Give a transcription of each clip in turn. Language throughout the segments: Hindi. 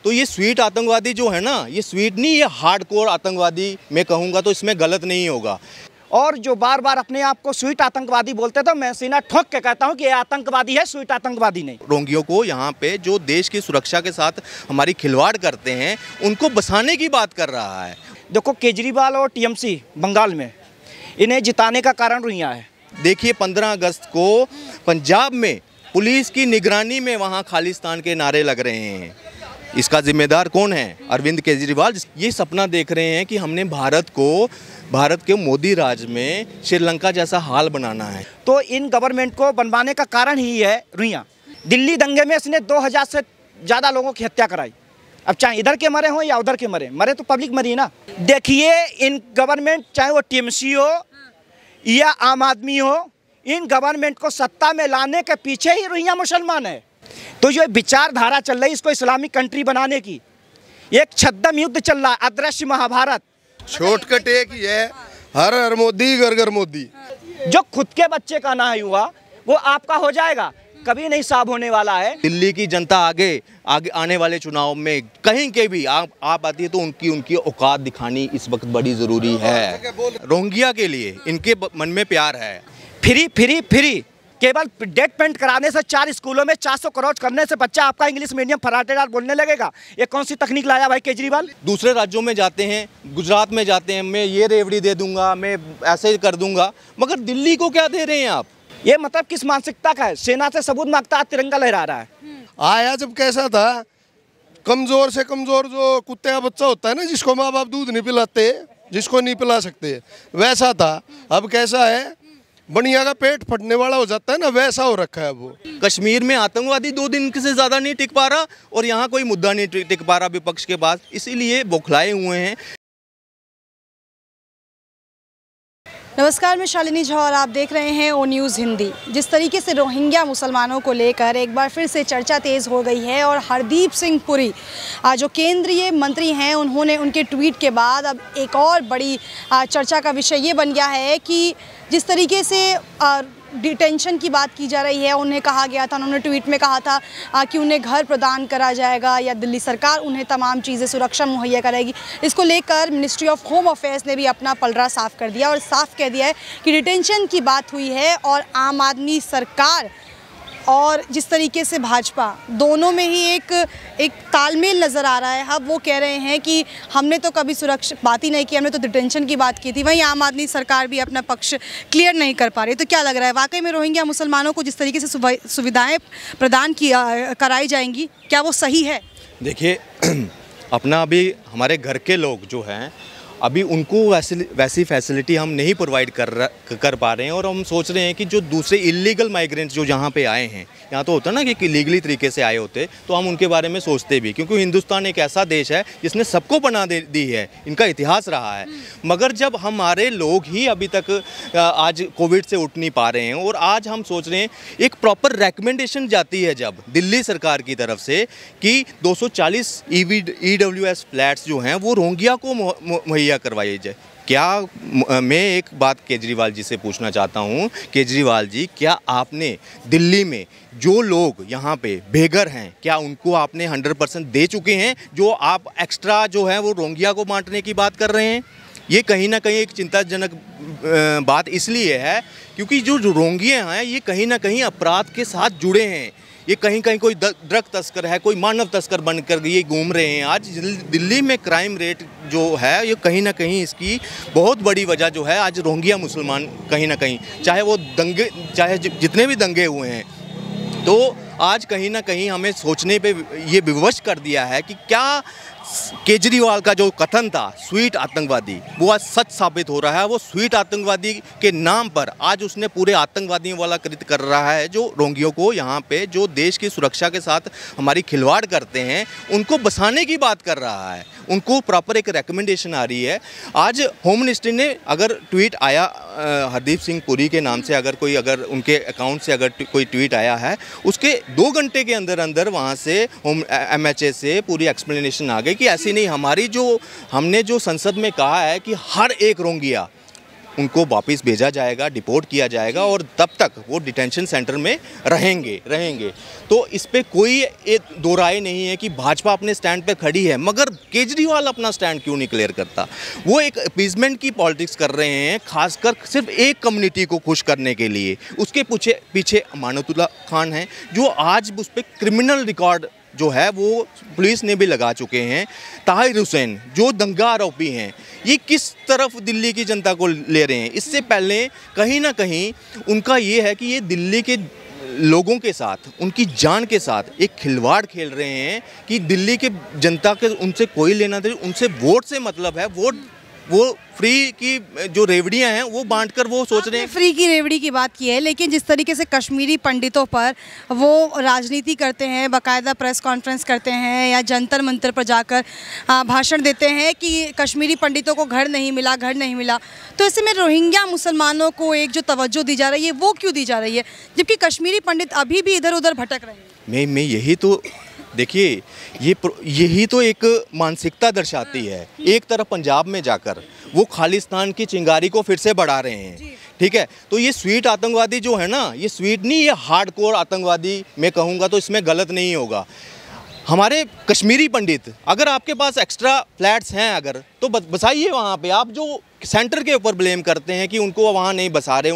तो ये स्वीट आतंकवादी जो है ना, ये स्वीट नहीं, ये हार्डकोर आतंकवादी मैं कहूँगा तो इसमें गलत नहीं होगा। और जो बार बार अपने आप को स्वीट आतंकवादी बोलते तो मैं सीना ठोक के कहता हूं कि ये आतंकवादी है, स्वीट आतंकवादी नहीं। रोंगियों को यहाँ पे जो देश की सुरक्षा के साथ हमारी खिलवाड़ करते हैं उनको बसाने की बात कर रहा है। देखो, केजरीवाल और टीएमसी बंगाल में इन्हें जिताने का कारण रुइयां है। देखिए 15 अगस्त को पंजाब में पुलिस की निगरानी में वहाँ खालिस्तान के नारे लग रहे हैं। इसका जिम्मेदार कौन है? अरविंद केजरीवाल। ये सपना देख रहे हैं कि हमने भारत के मोदी राज में श्रीलंका जैसा हाल बनाना है। तो इन गवर्नमेंट को बनवाने का कारण ही है रुइयां। दिल्ली दंगे में इसने 2000 से ज़्यादा लोगों की हत्या कराई। अब चाहे इधर के मरे हों या उधर के मरे तो पब्लिक मरी ना। देखिए, इन गवर्नमेंट, चाहे वो टीएमसी हो या आम आदमी हो, इन गवर्नमेंट को सत्ता में लाने के पीछे ही रुइयां मुसलमान है। तो जो विचारधारा चल रही है इसको इस्लामिक कंट्री बनाने की, एक छद्म युद्ध चल रहा है, अदृश्य महाभारत। शॉर्टकट एक ही है, हर हर मोदी घर घर मोदी। जो खुद के बच्चे का ना हुआ वो आपका हो जाएगा, कभी नहीं साफ होने वाला है। दिल्ली की जनता आगे आने वाले चुनाव में कहीं के भी आप आती है तो उनकी औकात दिखानी इस वक्त बड़ी ज़रूरी है। रोहिंग्या के लिए इनके मन में प्यार है। फ्री केवल डेट पेंट कराने से 4 स्कूलों में 400 करोड़ करने से बच्चा आपका इंग्लिश मीडियम फराटेदार बोलने लगेगा। ये कौन सी तकनीक लाया भाई केजरीवाल? दूसरे राज्यों में जाते हैं, गुजरात में जाते हैं, मैं ये रेवड़ी दे दूंगा, मैं ऐसे कर दूंगा, मगर दिल्ली को क्या दे रहे हैं आप? ये मतलब किस मानसिकता का है? सेना से सबूत मांगता, तिरंगा लहरा रहा है। आया जब कैसा था, कमजोर से कमजोर जो कुत्ते का बच्चा होता है ना, जिसको माँ बाप दूध नहीं पिलाते, जिसको नहीं पिला सकते, वैसा था। अब कैसा है, बढ़िया का पेट फटने वाला हो जाता है ना, वैसा हो रखा है वो। कश्मीर में आतंकवादी 2 दिन से ज़्यादा नहीं टिक पा रहा और यहाँ कोई मुद्दा नहीं टिक पा रहा विपक्ष के पास, इसीलिए बौखलाए हुए हैं। नमस्कार, मैं शालिनी झा और आप देख रहे हैं ओ न्यूज़ हिंदी। जिस तरीके से रोहिंग्या मुसलमानों को लेकर एक बार फिर से चर्चा तेज़ हो गई है और हरदीप सिंह पुरी जो केंद्रीय मंत्री हैं, उन्होंने उनके ट्वीट के बाद अब एक और बड़ी चर्चा का विषय ये बन गया है कि जिस तरीके से डिटेंशन की बात की जा रही है, उन्हें कहा गया था, उन्होंने ट्वीट में कहा था कि उन्हें घर प्रदान करा जाएगा या दिल्ली सरकार उन्हें तमाम चीज़ें सुरक्षा मुहैया कराएगी। इसको लेकर मिनिस्ट्री ऑफ होम अफेयर्स ने भी अपना पलड़ा साफ कर दिया और साफ कह दिया है कि डिटेंशन की बात हुई है और आम आदमी सरकार और जिस तरीके से भाजपा, दोनों में ही एक तालमेल नज़र आ रहा है। अब वो कह रहे हैं कि हमने तो कभी सुरक्षा बात ही नहीं की, हमने तो डिटेंशन की बात की थी। वहीं आम आदमी सरकार भी अपना पक्ष क्लियर नहीं कर पा रही। तो क्या लग रहा है, वाकई में रोहिंग्या मुसलमानों को जिस तरीके से सुविधाएं प्रदान कराई जाएंगी, क्या वो सही है? देखिए अपना अभी हमारे घर के लोग जो हैं, अभी उनको वैसी फैसिलिटी हम नहीं प्रोवाइड कर पा रहे हैं और हम सोच रहे हैं कि जो दूसरे इलीगल माइग्रेंट्स जो यहाँ पे आए हैं, यहाँ तो होता है ना कि लीगली तरीके से आए होते, तो हम उनके बारे में सोचते भी, क्योंकि हिंदुस्तान एक ऐसा देश है जिसने सबको पनाह दी है, इनका इतिहास रहा है। मगर जब हमारे लोग ही अभी तक आज कोविड से उठ नहीं पा रहे हैं और आज हम सोच रहे हैं, एक प्रॉपर रिकमेंडेशन जाती है जब दिल्ली सरकार की तरफ से कि 240 EWS फ्लैट्स जो हैं वो रोहिंग्या को मुहैया करवाई जाए। क्या मैं एक बात केजरीवाल जी से पूछना चाहता हूं, केजरीवाल जी, क्या आपने दिल्ली में जो लोग यहाँ पे बेघर हैं, क्या उनको आपने 100% दे चुके हैं? जो आप एक्स्ट्रा जो है वो रोहिंग्या को बांटने की बात कर रहे हैं, ये कहीं ना कहीं एक चिंताजनक बात इसलिए है क्योंकि जो रोहिंग्या हैं ये कहीं ना कहीं अपराध के साथ जुड़े हैं। ये कहीं कोई ड्रग तस्कर है, कोई मानव तस्कर बनकर ये घूम रहे हैं। आज दिल्ली में क्राइम रेट जो है, ये कहीं ना कहीं इसकी बहुत बड़ी वजह जो है आज रोहिंग्या मुसलमान कहीं ना कहीं, चाहे वो दंगे, चाहे जितने भी दंगे हुए हैं, तो आज कहीं ना कहीं हमें सोचने पे ये विवश कर दिया है कि क्या केजरीवाल का जो कथन था स्वीट आतंकवादी, वो आज सच साबित हो रहा है। वो स्वीट आतंकवादी के नाम पर आज उसने पूरे आतंकवादियों वाला कृत्य कर रहा है। जो रोहिंग्यों को यहाँ पे जो देश की सुरक्षा के साथ हमारी खिलवाड़ करते हैं, उनको बसाने की बात कर रहा है। उनको प्रॉपर एक रिकमेंडेशन आ रही है। आज होम मिनिस्ट्री ने अगर ट्वीट आया हरदीप सिंह पुरी के नाम से, अगर उनके अकाउंट से अगर कोई ट्वीट आया है, उसके 2 घंटे के अंदर वहाँ से MHA से पूरी एक्सप्लेनेशन आ गई कि ऐसी नहीं, हमने जो संसद में कहा है कि हर एक रोहिंग्या उनको वापस भेजा जाएगा, डिपोर्ट किया जाएगा और तब तक वो डिटेंशन सेंटर में रहेंगे। तो इस पे कोई दो राय नहीं है कि भाजपा अपने स्टैंड पे खड़ी है, मगर केजरीवाल अपना स्टैंड क्यों नहीं क्लियर करता? वो एक अपीजमेंट की पॉलिटिक्स कर रहे हैं, खासकर सिर्फ एक कम्युनिटी को खुश करने के लिए। उसके पीछे अमानतुल्ला खान है, जो आज उस पर क्रिमिनल रिकॉर्ड जो है वो पुलिस ने भी लगा चुके हैं। ताहिर हुसैन जो दंगा आरोपी हैं, ये किस तरफ दिल्ली की जनता को ले रहे हैं? इससे पहले कहीं ना कहीं उनका ये है कि ये दिल्ली के लोगों के साथ, उनकी जान के साथ एक खिलवाड़ खेल रहे हैं कि दिल्ली के जनता के उनसे कोई लेना देना, उनसे वोट से मतलब है। वो फ्री की जो रेवड़ियां हैं वो बांटकर वो सोच रहे हैं। फ्री की रेवड़ी की बात की है, लेकिन जिस तरीके से कश्मीरी पंडितों पर वो राजनीति करते हैं, बाकायदा प्रेस कॉन्फ्रेंस करते हैं या जंतर मंतर पर जाकर भाषण देते हैं कि कश्मीरी पंडितों को घर नहीं मिला, तो ऐसे में रोहिंग्या मुसलमानों को एक जो तवज्जो दी जा रही है वो क्यों दी जा रही है, जबकि कश्मीरी पंडित अभी भी इधर उधर भटक रहे हैं? मैं यही तो देखिए, यही तो एक मानसिकता दर्शाती है। एक तरफ पंजाब में जाकर वो खालिस्तान की चिंगारी को फिर से बढ़ा रहे हैं, ठीक है। तो ये स्वीट आतंकवादी जो है ना, ये स्वीट नहीं, ये हार्डकोर आतंकवादी मैं कहूँगा तो इसमें गलत नहीं होगा। हमारे कश्मीरी पंडित, अगर आपके पास एक्स्ट्रा फ्लैट्स हैं अगर, तो बसाइए वहाँ पे। आप जो सेंटर के ऊपर ब्लेम करते हैं कि उनको वहाँ नहीं बसा रहे,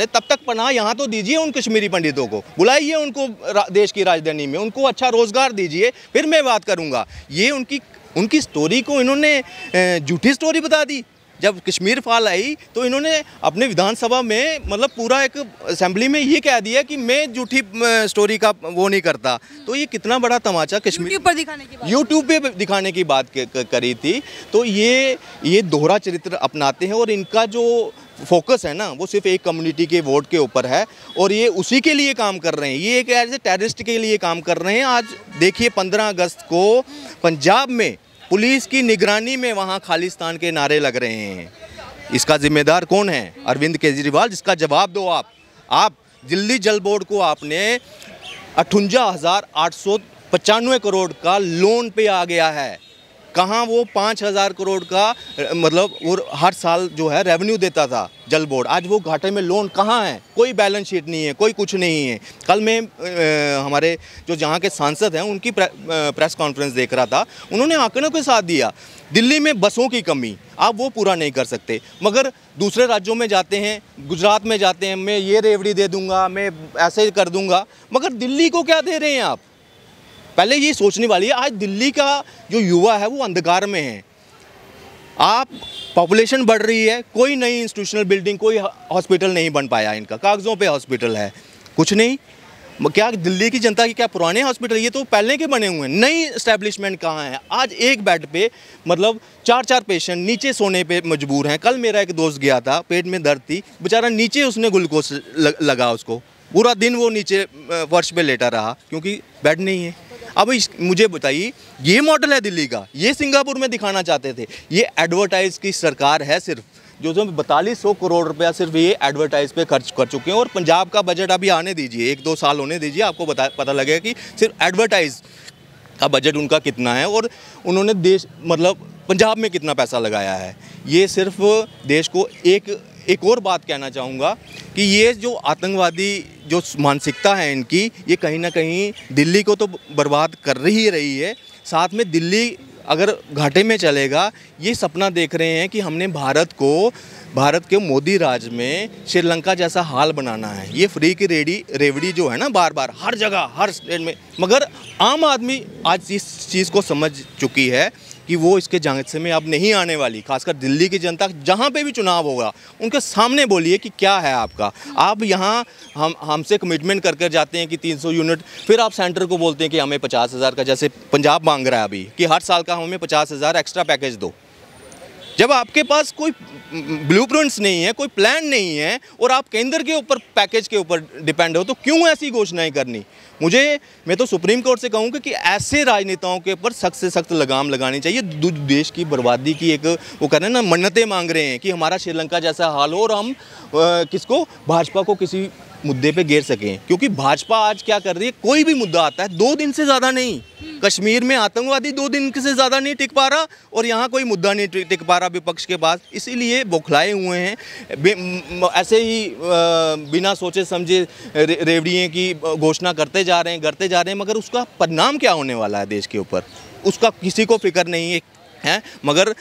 तब तक पनाह यहाँ तो दीजिए उन कश्मीरी पंडितों को, बुलाइए उनको देश की राजधानी में, उनको अच्छा रोज़गार दीजिए, फिर मैं बात करूँगा। ये उनकी स्टोरी को इन्होंने झूठी स्टोरी बता दी। जब कश्मीर फाल आई तो इन्होंने अपने विधानसभा में मतलब पूरा एक असेंबली में ये कह दिया कि मैं झूठी स्टोरी का वो नहीं करता। तो ये कितना बड़ा तमाचा कश्मीर पर यूट्यूब पे दिखाने की बात करी थी। तो ये दोहरा चरित्र अपनाते हैं और इनका जो फोकस है ना वो सिर्फ एक कम्युनिटी के वोट के ऊपर है और ये उसी के लिए काम कर रहे हैं। ये एक एज ए टेररिस्ट के लिए काम कर रहे हैं। आज देखिए 15 अगस्त को पंजाब में पुलिस की निगरानी में वहाँ खालिस्तान के नारे लग रहे हैं। इसका जिम्मेदार कौन है? अरविंद केजरीवाल। जिसका जवाब दो आप दिल्ली जल बोर्ड को आपने 58,895 करोड़ का लोन पे आ गया है। कहाँ वो 5,000 करोड़ का मतलब वो हर साल जो है रेवेन्यू देता था जल बोर्ड, आज वो घाटे में लोन कहाँ है? कोई बैलेंस शीट नहीं है, कोई कुछ नहीं है। कल मैं हमारे जो जहाँ के सांसद हैं उनकी प्रेस कॉन्फ्रेंस देख रहा था, उन्होंने आंकड़ों के साथ दिया दिल्ली में बसों की कमी आप वो पूरा नहीं कर सकते, मगर दूसरे राज्यों में जाते हैं, गुजरात में जाते हैं, मैं ये रेवड़ी दे दूँगा, मैं ऐसे कर दूँगा, मगर दिल्ली को क्या दे रहे हैं आप? पहले ये सोचने वाली है। आज दिल्ली का जो युवा है वो अंधकार में है। आप पॉपुलेशन बढ़ रही है, कोई नई इंस्टीट्यूशनल बिल्डिंग, कोई हॉस्पिटल नहीं बन पाया इनका, कागज़ों पे हॉस्पिटल है, कुछ नहीं। क्या दिल्ली की जनता की क्या पुराने हॉस्पिटल? ये तो पहले के बने हुए हैं। नई एस्टेब्लिशमेंट कहाँ है? आज एक बेड पे मतलब 4-4 पेशेंट नीचे सोने पे मजबूर हैं। कल मेरा एक दोस्त गया था, पेट में दर्द थी, बेचारा नीचे उसने ग्लूकोज लगा, उसको पूरा दिन वो नीचे फर्श पे लेटा रहा क्योंकि बेड नहीं है। अब मुझे बताइए, ये मॉडल है दिल्ली का? ये सिंगापुर में दिखाना चाहते थे? ये एडवर्टाइज की सरकार है सिर्फ, जो 4200 करोड़ रुपया सिर्फ ये एडवर्टाइज पे खर्च कर चुके हैं। और पंजाब का बजट अभी आने दीजिए, 1-2 साल होने दीजिए, आपको पता लगेगा कि सिर्फ एडवर्टाइज का बजट उनका कितना है और उन्होंने देश मतलब पंजाब में कितना पैसा लगाया है। ये सिर्फ देश को एक और बात कहना चाहूँगा कि ये जो आतंकवादी जो मानसिकता है इनकी, ये कहीं ना कहीं दिल्ली को तो बर्बाद कर ही रही है। साथ में दिल्ली अगर घाटे में चलेगा, ये सपना देख रहे हैं कि हमने भारत के मोदी राज में श्रीलंका जैसा हाल बनाना है। ये फ्री की रेवड़ी जो है ना, बार बार हर जगह हर स्टेट में, मगर आम आदमी आज इस चीज़ को समझ चुकी है कि वो इसके झांसे में अब नहीं आने वाली। खासकर दिल्ली की जनता, जहाँ पे भी चुनाव होगा उनके सामने बोलिए कि क्या है आपका। आप यहाँ हमसे कमिटमेंट करके जाते हैं कि 300 यूनिट, फिर आप सेंटर को बोलते हैं कि हमें 50,000 का, जैसे पंजाब मांग रहा है अभी कि हर साल का हमें 50,000 एक्स्ट्रा पैकेज दो। जब आपके पास कोई ब्लूप्रिंट्स नहीं है, कोई प्लान नहीं है और आप केंद्र के ऊपर पैकेज के ऊपर डिपेंड हो, तो क्यों ऐसी घोषणाएं करनी? मैं तो सुप्रीम कोर्ट से कहूँगा कि ऐसे राजनेताओं के ऊपर सख्त से सख्त लगाम लगानी चाहिए। देश की बर्बादी की एक वो कर रहे हैं ना, मन्नतें मांग रहे हैं कि हमारा श्रीलंका जैसा हाल हो और हम किसको, भाजपा को किसी मुद्दे पे घेर सकें। क्योंकि भाजपा आज क्या कर रही है, कोई भी मुद्दा आता है 2 दिन से ज़्यादा नहीं, कश्मीर में आतंकवादी 2 दिन से ज़्यादा नहीं टिक पा रहा और यहाँ कोई मुद्दा नहीं टिक पा रहा विपक्ष के पास, इसीलिए बौखलाए हुए हैं। ऐसे ही बिना सोचे समझे रेवड़ियों की घोषणा करते जा रहे हैं, मगर उसका परिणाम क्या होने वाला है देश के ऊपर, उसका किसी को फिक्र नहीं है। मगर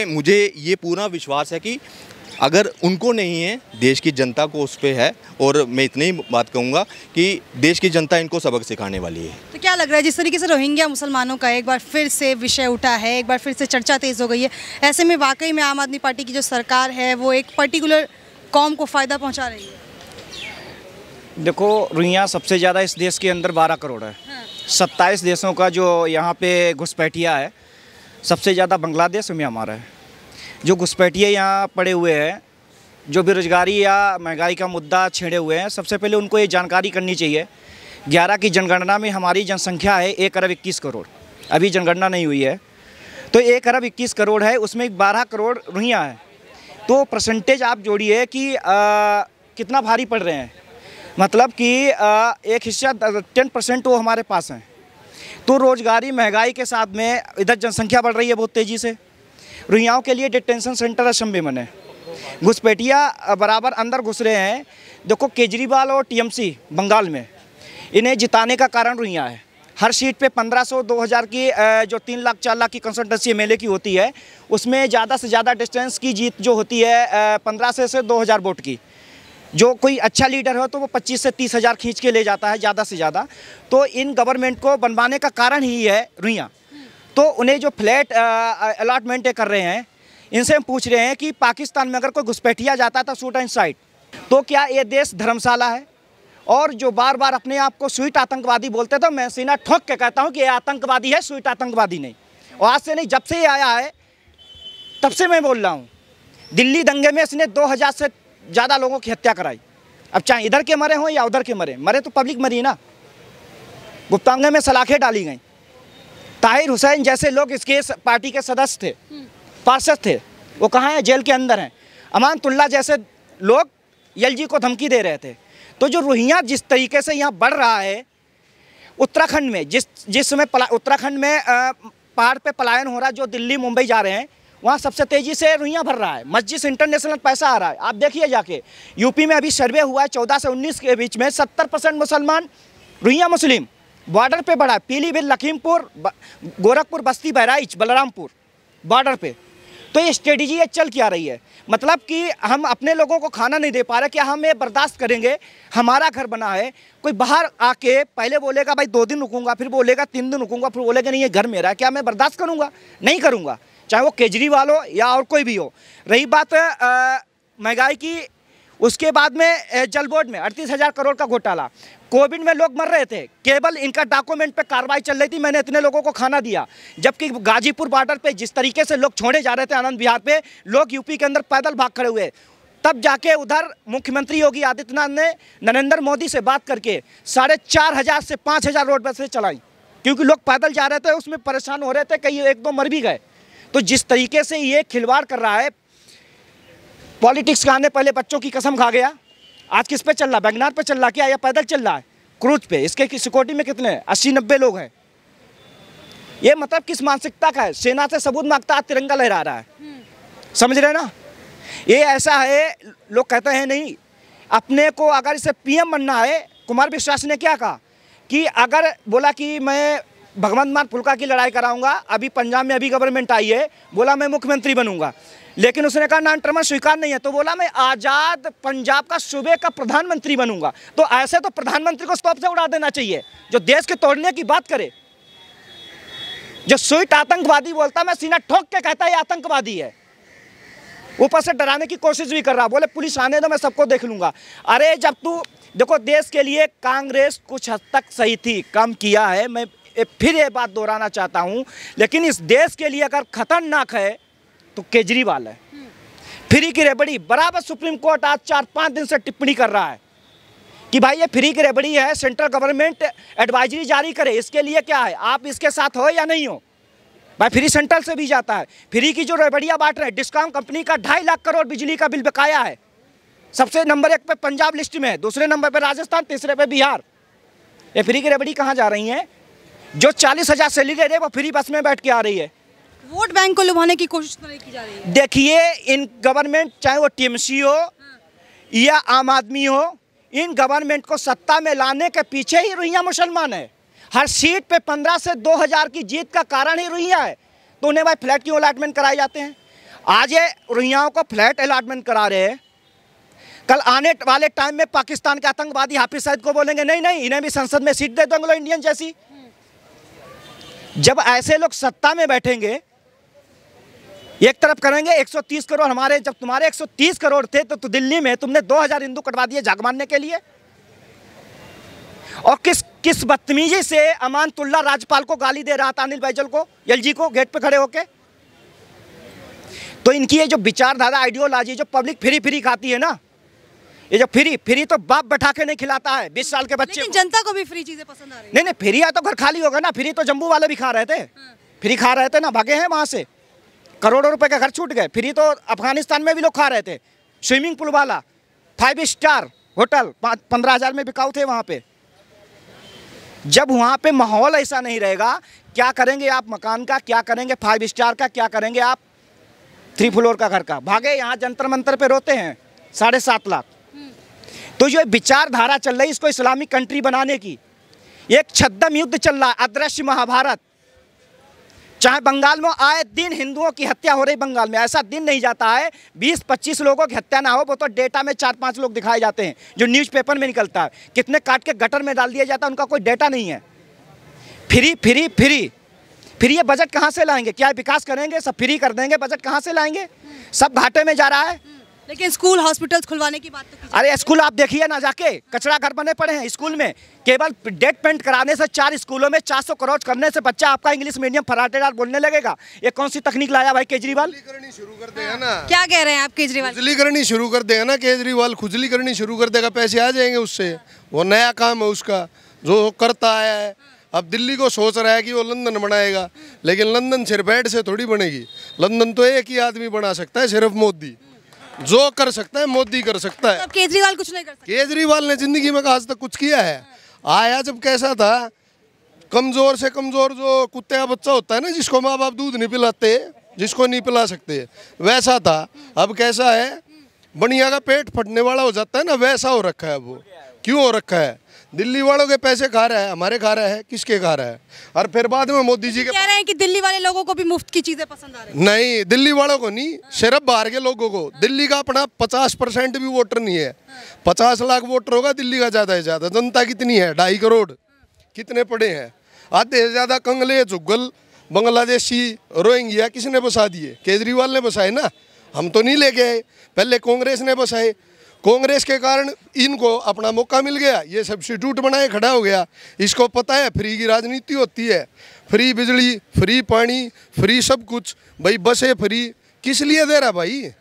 मुझे ये पूरा विश्वास है कि अगर उनको नहीं है, देश की जनता को उस पर है। और मैं इतनी ही बात कहूँगा कि देश की जनता इनको सबक सिखाने वाली है। तो क्या लग रहा है, जिस तरीके से रोहिंग्या मुसलमानों का एक बार फिर से विषय उठा है, एक बार फिर से चर्चा तेज़ हो गई है, ऐसे में वाकई में आम आदमी पार्टी की जो सरकार है वो एक पर्टिकुलर कौम को फ़ायदा पहुँचा रही है? देखो, रोहिंग्या सबसे ज़्यादा इस देश के अंदर 12 करोड़ है। 27 देशों का जो यहाँ पे घुसपैठिया है, सबसे ज़्यादा बांग्लादेश में हमारा है। जो घुसपैठिए यहाँ पड़े हुए हैं, जो बेरोजगारी या महंगाई का मुद्दा छेड़े हुए हैं, सबसे पहले उनको ये जानकारी करनी चाहिए। 11 की जनगणना में हमारी जनसंख्या है 1 अरब 21 करोड़, अभी जनगणना नहीं हुई है, तो 1 अरब 21 करोड़ है, उसमें 12 करोड़ रोहिंग्या है। तो परसेंटेज आप जोड़िए कि कितना भारी पड़ रहे हैं, मतलब कि एक हिस्सा 10% वो हमारे पास हैं। तो रोजगारी महंगाई के साथ में इधर जनसंख्या बढ़ रही है बहुत तेज़ी से। रोहिंग्याओं के लिए डिटेंशन सेंटर असम में है, घुसपैठिया बराबर अंदर घुस रहे हैं। देखो, केजरीवाल और टीएमसी बंगाल में, इन्हें जिताने का कारण रोहिंग्या है। हर सीट पे 1500 2000 की जो 3 लाख 4 लाख की कंसल्टेंसी एमएलए की होती है, उसमें ज़्यादा से ज़्यादा डिस्टेंस की जीत जो होती है 1500 से 2000 वोट की। जो कोई अच्छा लीडर हो तो वो 25 से 30 हज़ार खींच के ले जाता है ज़्यादा से ज़्यादा। तो इन गवर्नमेंट को बनवाने का कारण ही है रोहिंग्या। तो उन्हें जो फ्लैट अलॉटमेंट कर रहे हैं, इनसे हम पूछ रहे हैं कि पाकिस्तान में अगर कोई घुसपैठिया जाता था शूट एंड साइट, तो क्या ये देश धर्मशाला है? और जो बार बार अपने आप को स्वीट आतंकवादी बोलते थे, मैं सीना ठोक के कहता हूँ कि ये आतंकवादी है, स्वीट आतंकवादी नहीं। और आज से नहीं, जब से ये आया है तब से मैं बोल रहा हूँ। दिल्ली दंगे में इसने 2000 से ज़्यादा लोगों की हत्या कराई। अब चाहे इधर के मरे हों या उधर के मरे तो पब्लिक मरी ना। गुप्तांगे में सलाखें डाली गई। ताहिर हुसैन जैसे लोग इसके पार्टी के सदस्य थे, पार्षद थे, वो कहाँ हैं? जेल के अंदर हैं। अमानतुल्लाह जैसे लोग एलजी को धमकी दे रहे थे। तो जो रोहिंग्या जिस तरीके से यहाँ बढ़ रहा है, उत्तराखंड में जिस समय उत्तराखंड में पहाड़ पे पलायन हो रहा है, जो दिल्ली मुंबई जा रहे हैं, वहाँ सबसे तेज़ी से रोहिंग्या भर रहा है। मस्जिद इंटरनेशनल पैसा आ रहा है। आप देखिए जाके, यूपी में अभी सर्वे हुआ है 14 से 19 के बीच में 70% मुसलमान, रोहिंग्या मुस्लिम। बॉर्डर पे बढ़ा, पीलीभीत, लखीमपुर, गोरखपुर, बस्ती, बहराइच, बलरामपुर बॉर्डर पे। तो ये स्ट्रेटजी ये चल क्या रही है? मतलब कि हम अपने लोगों को खाना नहीं दे पा रहे, क्या हम ये बर्दाश्त करेंगे? हमारा घर बना है, कोई बाहर आके पहले बोलेगा भाई 2 दिन रुकूंगा, फिर बोलेगा 3 दिन रुकूंगा, फिर बोलेगा नहीं ये घर मेरा है, क्या मैं बर्दाश्त करूंगा? नहीं करूंगा, चाहे वो केजरीवाल हो या और कोई भी हो। रही बात महंगाई की, उसके बाद में जल बोर्ड में 38,000 करोड़ का घोटाला। कोविड में लोग मर रहे थे, केवल इनका डॉक्यूमेंट पे कार्रवाई चल रही थी, मैंने इतने लोगों को खाना दिया। जबकि गाजीपुर बॉर्डर पे जिस तरीके से लोग छोड़े जा रहे थे आनंद विहार पे, लोग यूपी के अंदर पैदल भाग खड़े हुए। तब जाके उधर मुख्यमंत्री योगी आदित्यनाथ ने नरेंद्र मोदी से बात करके 4,500 से 5,000 रोड बसें चलाई, क्योंकि लोग पैदल जा रहे थे, उसमें परेशान हो रहे थे, कई 1-2 मर भी गए। तो जिस तरीके से ये खिलवाड़ कर रहा है, पॉलिटिक्स का आने पहले बच्चों की कसम खा गया। आज किस पे चल रहा? वैगनार पे चल रहा क्या, या पैदल चल रहा है क्रूज पे? इसके सिक्योरिटी में कितने 80-90 लोग हैं। ये मतलब किस मानसिकता का है? सेना से सबूत मांगता, तिरंगा लहरा रहा है। समझ रहे ना? ये ऐसा है, लोग कहते हैं नहीं, अपने को अगर इसे पीएम बनना है। कुमार विश्वास ने क्या कहा कि अगर बोला कि मैं भगवंत मान फुल्का की लड़ाई कराऊंगा, अभी पंजाब में अभी गवर्नमेंट आई है, बोला मैं मुख्यमंत्री बनूंगा, लेकिन उसने कहा नॉन टर्म स्वीकार नहीं है, तो बोला मैं आज़ाद पंजाब का सूबे का प्रधानमंत्री बनूंगा। तो ऐसे तो प्रधानमंत्री को स्टॉप से उड़ा देना चाहिए, जो देश के तोड़ने की बात करे। जो स्वीट आतंकवादी बोलता, मैं सीना ठोक के कहता है आतंकवादी है, ऊपर से डराने की कोशिश भी कर रहा, बोले पुलिस आने दो मैं सबको देख लूंगा। अरे जब तू देखो, देश के लिए कांग्रेस कुछ हद तक सही थी, काम किया है, मैं फिर ये बात दोहराना चाहता हूं, लेकिन इस देश के लिए अगर खतरनाक है तो केजरीवाल है। फ्री की रेबड़ी बराबर सुप्रीम कोर्ट आज 4-5 दिन से टिप्पणी कर रहा है कि भाई ये फ्री की रेबड़ी है, सेंट्रल गवर्नमेंट एडवाइजरी जारी करे, इसके लिए क्या है, आप इसके साथ हो या नहीं हो। भाई फ्री सेंट्रल से भी जाता है। फ्री की जो रेबड़ियाँ बांट रहे हैं, डिस्कॉम कंपनी का 2.5 लाख करोड़ बिजली का बिल बकाया है। सबसे नंबर 1 पे पंजाब लिस्ट में है, दूसरे नंबर पे राजस्थान, तीसरे पे बिहार। ये फ्री की रेबड़ी कहाँ जा रही है? जो 40,000 सैलरी है वो फ्री बस में बैठ के आ रही है। वोट बैंक को लुभाने की कोशिश तो नहीं की जा रही है। देखिए, इन गवर्नमेंट, चाहे वो टीएमसी हो या आम आदमी हो, इन गवर्नमेंट को सत्ता में लाने के पीछे ही रुइयां मुसलमान है। हर सीट पे 15 से 2,000 की जीत का कारण ही रुइयां है। तो उन्हें भाई फ्लैट क्यों अलॉटमेंट कराए जाते हैं? आज ये रुइयाओं को फ्लैट अलॉटमेंट करा रहे हैं, कल आने वाले टाइम में पाकिस्तान के आतंकवादी हाफिज सईद को बोलेंगे नहीं नहीं, इन्हें भी संसद में सीट दे दो एंग्लो इंडियन जैसी। जब ऐसे लोग सत्ता में बैठेंगे, एक तरफ करेंगे 130 करोड़ हमारे, जब तुम्हारे 130 करोड़ थे तो दिल्ली में तुमने 2,000 हिंदू कटवा दिए झाग मारने के लिए। और किस बदतमीजी से अमानतुल्लाह राज्यपाल को गाली दे रहा था, अनिल बैजल को, एलजी को, गेट पे खड़े होके। तो इनकी ये जो विचारधारा, आइडियोलॉजी, जो पब्लिक फ्री खाती है ना, ये जो फ्री तो बाप बैठा के नहीं खिलाता है 20 साल के बच्चे। लेकिन जनता को भी फ्री चीजें पसंद आ रही है। नहीं, फ्री है तो घर खाली होगा ना। फ्री तो जम्मू वाले भी खा रहे थे, फ्री खा रहे थे ना, भागे हैं वहां से, करोड़ों रुपए का घर छूट गए। फ्री तो अफगानिस्तान में भी लोग खा रहे थे। स्विमिंग पूल वाला 5 स्टार होटल 15,000 में बिकाऊ थे वहां पे। जब वहां पे माहौल ऐसा नहीं रहेगा, क्या करेंगे आप मकान का, क्या करेंगे 5 स्टार का, क्या करेंगे आप 3 फ्लोर का घर का? भागे यहाँ जंतर मंतर पे रोते हैं 7.5 लाख। तो जो विचारधारा चल रही है इसको इस्लामिक कंट्री बनाने की, एक छद्म युद्ध चल रहा है, अदृश्य महाभारत। चाहे बंगाल में आए दिन हिंदुओं की हत्या हो रही, बंगाल में ऐसा दिन नहीं जाता है 20-25 लोगों की हत्या ना हो। वो तो डेटा में 4-5 लोग दिखाए जाते हैं जो न्यूज़पेपर में निकलता है। कितने काट के गटर में डाल दिया जाता है, उनका कोई डेटा नहीं है। फ्री ये बजट कहाँ से लाएंगे? क्या विकास करेंगे? सब फ्री कर देंगे, बजट कहाँ से लाएंगे? सब घाटे में जा रहा है। लेकिन स्कूल हॉस्पिटल्स खुलवाने की बात तो कीजिए। अरे स्कूल आप देखिए ना, जाके कचरा घर बने पड़े हैं स्कूल में। केवल डेट पेंट कराने से 4 स्कूलों में 400 करोड़ करने से बच्चा आपका इंग्लिश मीडियम फराटेदार बोलने लगेगा। ये कौन सी तकनीक लाया भाई केजरीवाल? करनी शुरू कर देगा ना। क्या कह रहे हैं आप केजरीवाल? खुजली करनी शुरू कर देगा ना केजरीवाल, खुजली करनी शुरू कर देगा, पैसे आ जाएंगे उससे। वो नया काम है उसका जो करता आया है। अब दिल्ली को सोच रहा है कि वो लंदन बनाएगा, लेकिन लंदन सिर्फ हेड से थोड़ी बनेगी। लंदन तो एक ही आदमी बना सकता है, सिर्फ मोदी। जो कर सकता है मोदी कर सकता है। अब केजरीवाल कुछ नहीं कर सकता। केजरीवाल ने जिंदगी में आज तक कुछ किया है? आया जब कैसा था, कमजोर से कमजोर जो कुत्ते का बच्चा होता है ना, जिसको माँ बाप दूध नहीं पिलाते, जिसको नहीं पिला सकते, वैसा था। अब कैसा है, बढ़िया का पेट फटने वाला हो जाता है ना, वैसा हो रखा है। वो क्यों हो रखा है? दिल्ली वालों के पैसे खा रहा है, हमारे खा रहा है, किसके खा रहा है? और फिर बाद में मोदी जी के कह रहे हैं कि दिल्ली वाले लोगों को भी मुफ्त की चीजें पसंद आ रही हैं। नहीं, दिल्ली वालों को नहीं, सिर्फ बाहर के लोगों को। दिल्ली का अपना 50% भी वोटर नहीं है। 50 लाख वोटर होगा दिल्ली का, ज़्यादा से ज़्यादा। जनता कितनी है? 2.5 करोड़। कितने पड़े हैं? आधे से ज़्यादा कंगले, जुग्गल, बांग्लादेशी, रोहिंग्या किसने बसा दिए? केजरीवाल ने बसाए ना, हम तो नहीं लेके आए। पहले कांग्रेस ने बसाए। कांग्रेस के कारण इनको अपना मौका मिल गया, ये सब्स्टिट्यूट बनाए खड़ा हो गया। इसको पता है फ्री की राजनीति होती है, फ्री बिजली, फ्री पानी, फ्री सब कुछ। भाई बसें फ्री किस लिए दे रहा भाई?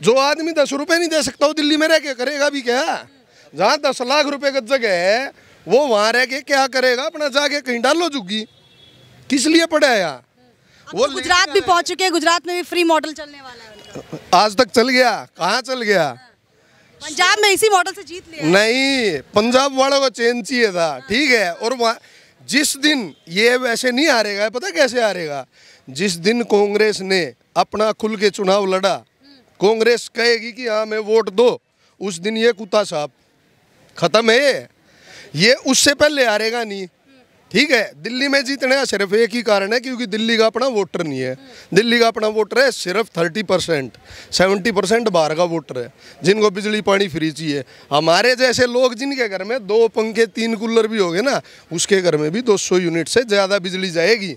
जो आदमी 10 रुपये नहीं दे सकता वो दिल्ली में रह के करेगा भी क्या? जहाँ 10 लाख रुपए का जगह है वो वहाँ रह के क्या करेगा? अपना जाके कहीं डालो झुग्गी। किस लिए पड़ा है यहाँ? वो गुजरात भी पहुंच चुके हैं, गुजरात में भी फ्री मॉडल चलने वाला है उनका। आज तक चल गया? कहाँ चल गया? पंजाब में इसी मॉडल से जीत लिया। नहीं, पंजाब वालों को चेंज चाहिए था, ठीक है। और वहाँ जिस दिन ये वैसे नहीं हारेगा, पता कैसे हारेगा? जिस दिन कांग्रेस ने अपना खुल के चुनाव लड़ा, कांग्रेस कहेगी कि हाँ मैं वोट दो, उस दिन ये कुत्ता साहब खत्म है। ये उससे पहले हारेगा नहीं, ठीक है। दिल्ली में जीतने का सिर्फ एक ही कारण है, क्योंकि दिल्ली का अपना वोटर नहीं है। दिल्ली का अपना वोटर है सिर्फ 30%, 70% बाहर का वोटर है, जिनको बिजली पानी फ्री चाहिए। हमारे जैसे लोग जिनके घर में 2 पंखे 3 कूलर भी हो गए ना, उसके घर में भी 200 यूनिट से ज़्यादा बिजली जाएगी,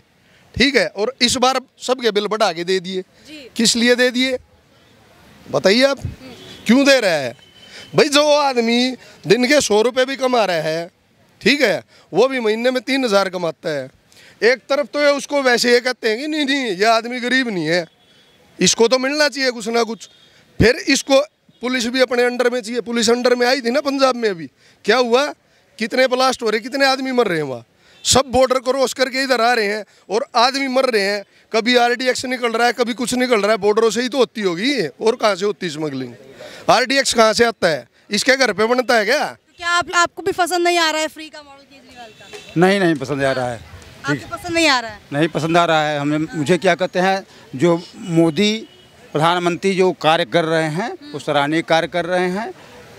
ठीक है। और इस बार सबके बिल बढ़ा के दे दिए। किस लिए दे दिए बताइए आप? क्यों दे रहा है भाई? जो आदमी दिन के 100 रुपये भी कमा रहा है, ठीक है, वो भी महीने में 3,000 कमाता है। एक तरफ तो ये उसको वैसे ये कहते हैं कि नहीं ये आदमी गरीब नहीं है, इसको तो मिलना चाहिए कुछ ना कुछ। फिर इसको पुलिस भी अपने अंडर में चाहिए। पुलिस अंडर में आई थी ना पंजाब में, अभी क्या हुआ, कितने ब्लास्ट हो रहे, कितने आदमी मर रहे हैं वहाँ। सब बॉर्डर क्रॉस करके इधर आ रहे हैं और आदमी मर रहे हैं। कभी RDX निकल रहा है, कभी कुछ निकल रहा है। बॉर्डरों से ही तो होती होगी, और कहाँ से होती स्मगलिंग? RDX कहाँ से आता है? इसके घर पे बनता है क्या? तो क्या आपको भी पसंद नहीं आ रहा है फ्री का मॉडल केजरीवाल का? नहीं पसंद आ रहा है। आपको पसंद नहीं आ रहा है? नहीं पसंद आ रहा है हमें। मुझे क्या कहते हैं, जो मोदी प्रधानमंत्री जो कार्य कर रहे हैं वो सराहनीय कार्य कर रहे हैं।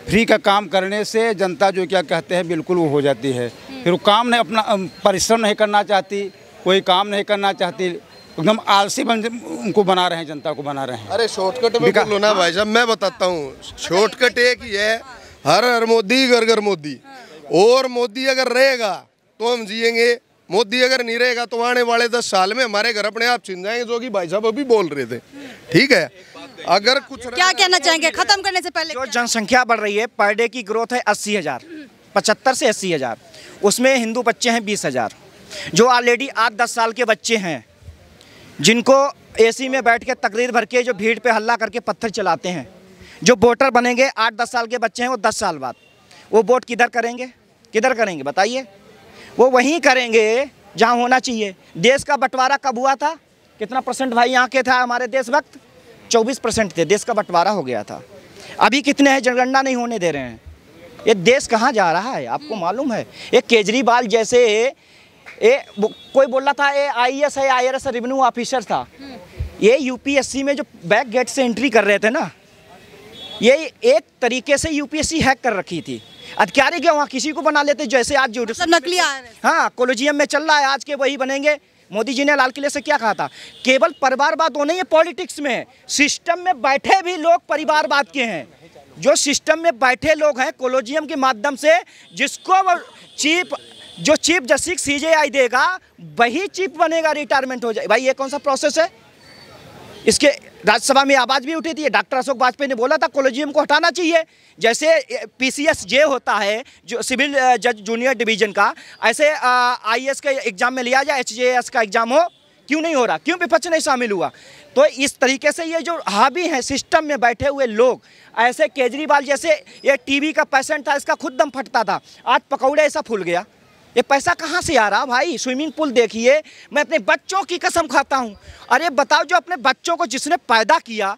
फ्री का काम करने से जनता जो क्या कहते हैं बिल्कुल वो हो जाती है। फिर वो काम नहीं, अपना परिश्रम नहीं करना चाहती, कोई काम नहीं करना चाहती, एकदम आलसी उनको बना रहे हैं, जनता को बना रहे हैं। अरे शॉर्टकट में बोलो ना भाई साहब, मैं बताता हूँ। शॉर्टकट एक ही है, हर हर मोदी, घर घर मोदी। और मोदी अगर रहेगा तो हम जिएंगे, मोदी अगर नहीं रहेगा तो आने वाले 10 साल में हमारे घर अपने आप छिन जाएंगे, जो कि भाई साहब अभी बोल रहे थे। ठीक है, अगर कुछ क्या कहना चाहेंगे खत्म करने से पहले? जो जनसंख्या बढ़ रही है, पर डे की ग्रोथ है 80,000, 75 से 80,000, उसमें हिंदू बच्चे हैं 20,000। जो ऑलरेडी 8-10 साल के बच्चे हैं, जिनको AC में बैठ के तकरीर भर के जो भीड़ पे हल्ला करके पत्थर चलाते हैं, जो वोटर बनेंगे 8-10 साल के बच्चे हैं, वो 10 साल बाद वो वोट किधर करेंगे? किधर करेंगे बताइए? वो वहीं करेंगे जहाँ होना चाहिए। देश का बंटवारा कब हुआ था? कितना परसेंट भाई यहाँ के था हमारे देश वक्त? 24% थे, देश का बंटवारा हो गया था। अभी कितने हैं? जनगणना नहीं होने दे रहे हैं। ये देश कहाँ जा रहा है आपको मालूम है? एक केजरीवाल जैसे कोई बोल रहा था ये IAS है, IRS रेवेन्यू ऑफिसर था, ये UPSC में जो बैक गेट से एंट्री कर रहे थे ना, ये एक तरीके से UPSC हैक कर रखी थी। अधिकारी के वहाँ किसी को बना लेते, जैसे आज जो नकली आ रहे हैं। हाँ, कोलोजियम में चल रहा है, आज के वही बनेंगे। मोदी जी ने लाल किले से क्या कहा था? केवल परिवारवाद वो नहीं है पॉलिटिक्स में, सिस्टम में बैठे भी लोग परिवारवाद के हैं। जो सिस्टम में बैठे लोग हैं, कोलोजियम के माध्यम से जिसको जो चीफ जस्टिस CJI देगा वही चीफ बनेगा, रिटायरमेंट हो जाए। भाई ये कौन सा प्रोसेस है? इसके राज्यसभा में आवाज़ भी उठी थी, डॉक्टर अशोक वाजपेयी ने बोला था कोलोजियम को हटाना चाहिए। जैसे PCS जे होता है जो सिविल जज जूनियर डिवीज़न का, ऐसे IAS के एग्ज़ाम में लिया जाए, HJS का एग्ज़ाम हो, क्यों नहीं हो रहा? क्यों विपक्ष नहीं शामिल हुआ? तो इस तरीके से ये जो हावी हैं सिस्टम में बैठे हुए लोग, ऐसे केजरीवाल जैसे ये TB का पेशेंट था, इसका खुद दम फटता था, आज पकौड़े ऐसा फूल गया। ये पैसा कहाँ से आ रहा भाई? स्विमिंग पूल देखिए, मैं अपने बच्चों की कसम खाता हूँ। अरे बताओ, जो अपने बच्चों को जिसने पैदा किया,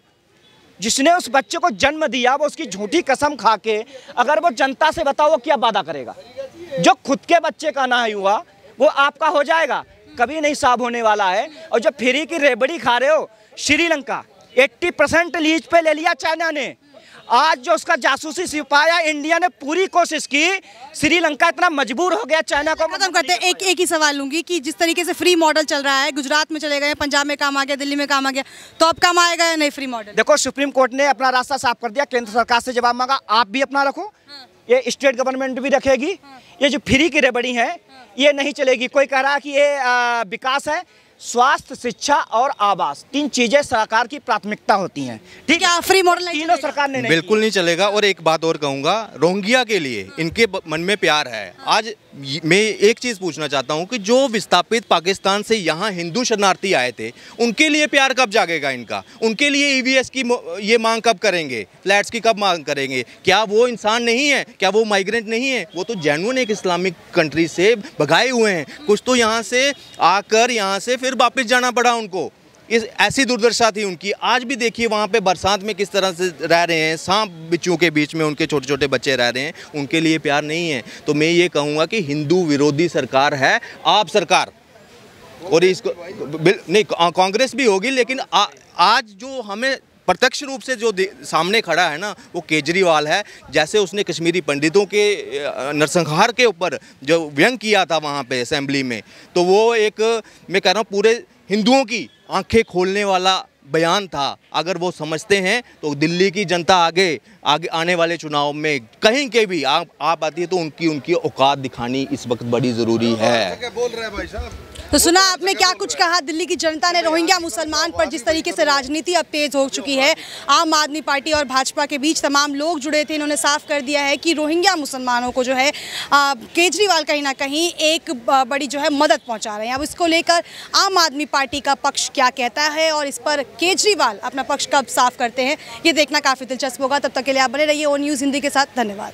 जिसने उस बच्चे को जन्म दिया, वो उसकी झूठी कसम खा के अगर वो जनता से बताओ वो क्या वादा करेगा? जो खुद के बच्चे का ना हुआ वो आपका हो जाएगा, कभी नहीं साफ होने वाला है। और जो फ्री की रेबड़ी खा रहे हो, श्रीलंका 80% लीज पे ले लिया चाइना ने। आज जो उसका जासूसी सिपाया, इंडिया ने पूरी कोशिश की, श्रीलंका इतना मजबूर हो गया चाइना को। खत्म करते हैं। एक ही सवाल लूंगी कि जिस तरीके से फ्री मॉडल चल रहा है, गुजरात में चले गए, पंजाब में काम आ गया, दिल्ली में काम आ गया, तो अब काम आएगा या नहीं फ्री मॉडल? देखो, सुप्रीम कोर्ट ने अपना रास्ता साफ कर दिया, केंद्र सरकार से जवाब मांगा, आप भी अपना रखो, ये स्टेट गवर्नमेंट भी रखेगी। ये जो फ्री की रेबड़ी है ये नहीं चलेगी। कोई कह रहा है कि ये विकास है, स्वास्थ्य, शिक्षा और आवास, 3 चीजें सरकार की प्राथमिकता होती हैं। ठीक है, फ्री मॉडल नहीं तीनों सरकार ने बिल्कुल नहीं चलेगा। और एक बात और कहूँगा, रोहिंग्या के लिए इनके मन में प्यार है। आज मैं एक चीज़ पूछना चाहता हूँ कि जो विस्थापित पाकिस्तान से यहाँ हिंदू शरणार्थी आए थे, उनके लिए प्यार कब जागेगा इनका? उनके लिए EVS की ये मांग कब करेंगे? फ्लैट्स की कब मांग करेंगे? क्या वो इंसान नहीं है? क्या वो माइग्रेंट नहीं है? वो तो जेन्युइन एक इस्लामिक कंट्री से भगाए हुए हैं। कुछ तो यहाँ से आकर यहाँ से फिर वापस जाना पड़ा उनको। इस ऐसी दुर्दशा थी उनकी। आज भी देखिए वहाँ पे बरसात में किस तरह से रह रहे हैं, सांप बिच्छुओं के बीच में उनके छोटे छोटे बच्चे रह रहे हैं। उनके लिए प्यार नहीं है। तो मैं ये कहूँगा कि हिंदू विरोधी सरकार है आप सरकार, और इसको नहीं कांग्रेस भी होगी, लेकिन आज जो हमें प्रत्यक्ष रूप से जो सामने खड़ा है ना, वो केजरीवाल है। जैसे उसने कश्मीरी पंडितों के नरसंहार के ऊपर जो व्यंग किया था वहाँ पे असेंबली में, तो वो एक, मैं कह रहा हूँ, पूरे हिंदुओं की आंखें खोलने वाला बयान था। अगर वो समझते हैं तो दिल्ली की जनता आगे आने वाले चुनाव में कहीं के भी आप आती है तो उनकी औकात दिखानी इस वक्त बड़ी ज़रूरी है। क्या बोल रहे हैं भाई साहब? तो सुना आपने क्या कुछ कहा दिल्ली की जनता ने रोहिंग्या मुसलमान पर जिस तरीके से राजनीति अब तेज हो चुकी है। आम आदमी पार्टी और भाजपा के बीच तमाम लोग जुड़े थे। इन्होंने साफ कर दिया है कि रोहिंग्या मुसलमानों को जो है केजरीवाल कहीं ना कहीं एक बड़ी जो है मदद पहुंचा रहे हैं। अब इसको लेकर आम आदमी पार्टी का पक्ष क्या कहता है और इस पर केजरीवाल अपना पक्ष कब साफ करते हैं, ये देखना काफ़ी दिलचस्प होगा। तब तक के लिए आप बने रहिए ओ न्यूज़ हिंदी के साथ। धन्यवाद।